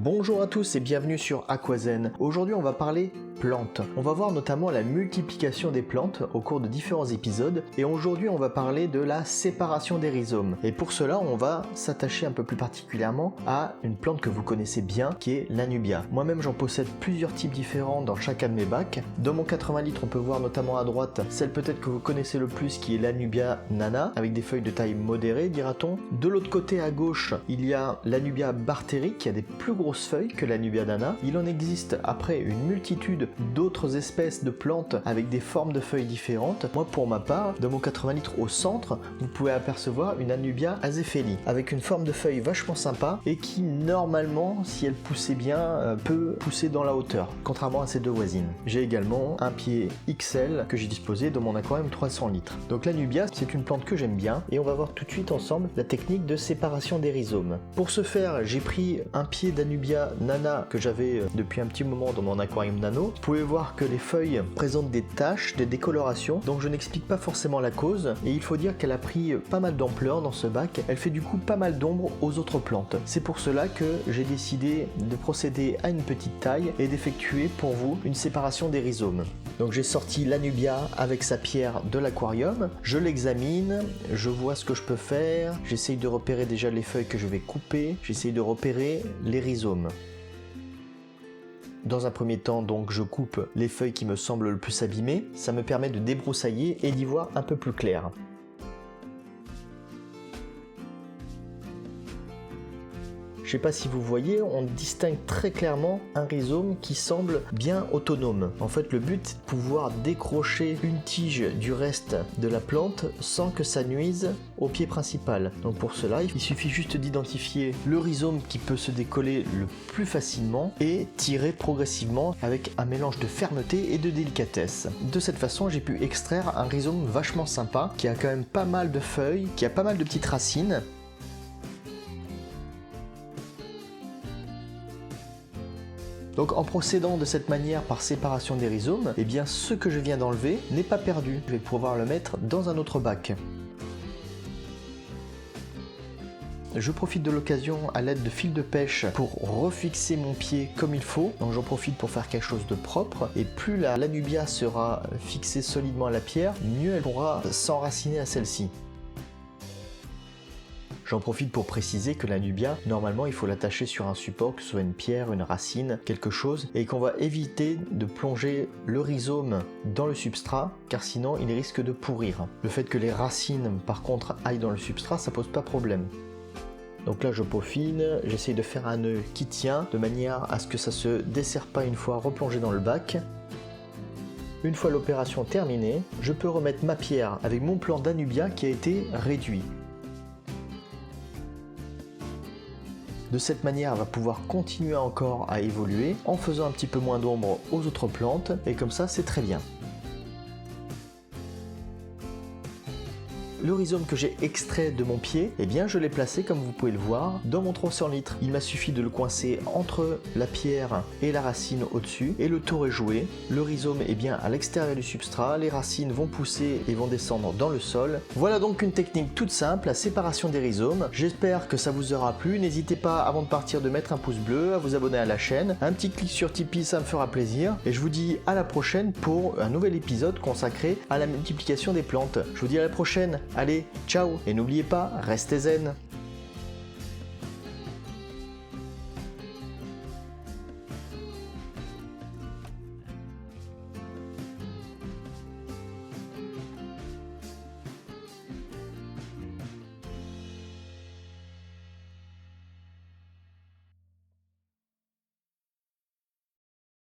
Bonjour à tous et bienvenue sur Aquazen. Aujourd'hui on va parler plantes. On va voir notamment la multiplication des plantes au cours de différents épisodes et aujourd'hui on va parler de la séparation des rhizomes. Et pour cela on va s'attacher un peu plus particulièrement à une plante que vous connaissez bien qui est l'Anubia. Moi-même j'en possède plusieurs types différents dans chacun de mes bacs. Dans mon 80 litres on peut voir notamment à droite celle peut-être que vous connaissez le plus qui est l'Anubia nana avec des feuilles de taille modérée dira-t-on. De l'autre côté à gauche il y a l'Anubia barteri qui a des plus grosses feuilles que l'Anubia nana. Il en existe après une multitude d'autres espèces de plantes avec des formes de feuilles différentes. Moi pour ma part, dans mon 80 litres au centre, vous pouvez apercevoir une Anubia azépheli avec une forme de feuille vachement sympa et qui normalement, si elle poussait bien, peut pousser dans la hauteur, contrairement à ses deux voisines. J'ai également un pied XL que j'ai disposé dans mon aquarium 300 litres. Donc l'Anubia, c'est une plante que j'aime bien et on va voir tout de suite ensemble la technique de séparation des rhizomes. Pour ce faire, j'ai pris un pied d'Anubia nana que j'avais depuis un petit moment dans mon aquarium nano. Vous pouvez voir que les feuilles présentent des taches, des décolorations, donc je n'explique pas forcément la cause, et il faut dire qu'elle a pris pas mal d'ampleur dans ce bac, elle fait du coup pas mal d'ombre aux autres plantes. C'est pour cela que j'ai décidé de procéder à une petite taille et d'effectuer pour vous une séparation des rhizomes. Donc j'ai sorti l'Anubia avec sa pierre de l'aquarium, je l'examine, je vois ce que je peux faire, j'essaye de repérer déjà les feuilles que je vais couper, j'essaye de repérer les rhizomes. Dans un premier temps, donc, je coupe les feuilles qui me semblent le plus abîmées, ça me permet de débroussailler et d'y voir un peu plus clair. Je sais pas si vous voyez, on distingue très clairement un rhizome qui semble bien autonome. En fait, le but c'est de pouvoir décrocher une tige du reste de la plante sans que ça nuise au pied principal. Donc pour cela, il suffit juste d'identifier le rhizome qui peut se décoller le plus facilement et tirer progressivement avec un mélange de fermeté et de délicatesse. De cette façon, j'ai pu extraire un rhizome vachement sympa qui a quand même pas mal de feuilles, qui a pas mal de petites racines. Donc en procédant de cette manière par séparation des rhizomes, eh bien ce que je viens d'enlever n'est pas perdu. Je vais pouvoir le mettre dans un autre bac. Je profite de l'occasion à l'aide de fil de pêche pour refixer mon pied comme il faut. Donc j'en profite pour faire quelque chose de propre. Et plus l'Anubia sera fixée solidement à la pierre, mieux elle pourra s'enraciner à celle-ci. J'en profite pour préciser que l'Anubia, normalement il faut l'attacher sur un support, que ce soit une pierre, une racine, quelque chose, et qu'on va éviter de plonger le rhizome dans le substrat, car sinon il risque de pourrir. Le fait que les racines par contre aillent dans le substrat, ça pose pas problème. Donc là je peaufine, j'essaye de faire un nœud qui tient, de manière à ce que ça se desserre pas une fois replongé dans le bac. Une fois l'opération terminée, je peux remettre ma pierre avec mon plan d'Anubia qui a été réduit. De cette manière, elle va pouvoir continuer encore à évoluer en faisant un petit peu moins d'ombre aux autres plantes et comme ça, c'est très bien. Le rhizome que j'ai extrait de mon pied, eh bien je l'ai placé comme vous pouvez le voir dans mon 300 litres. Il m'a suffi de le coincer entre la pierre et la racine au-dessus et le tour est joué. Le rhizome est bien à l'extérieur du substrat, les racines vont pousser et vont descendre dans le sol. Voilà donc une technique toute simple, la séparation des rhizomes. J'espère que ça vous aura plu. N'hésitez pas avant de partir de mettre un pouce bleu, à vous abonner à la chaîne. Un petit clic sur Tipeee, ça me fera plaisir. Et je vous dis à la prochaine pour un nouvel épisode consacré à la multiplication des plantes. Je vous dis à la prochaine. Allez, ciao et n'oubliez pas, restez zen.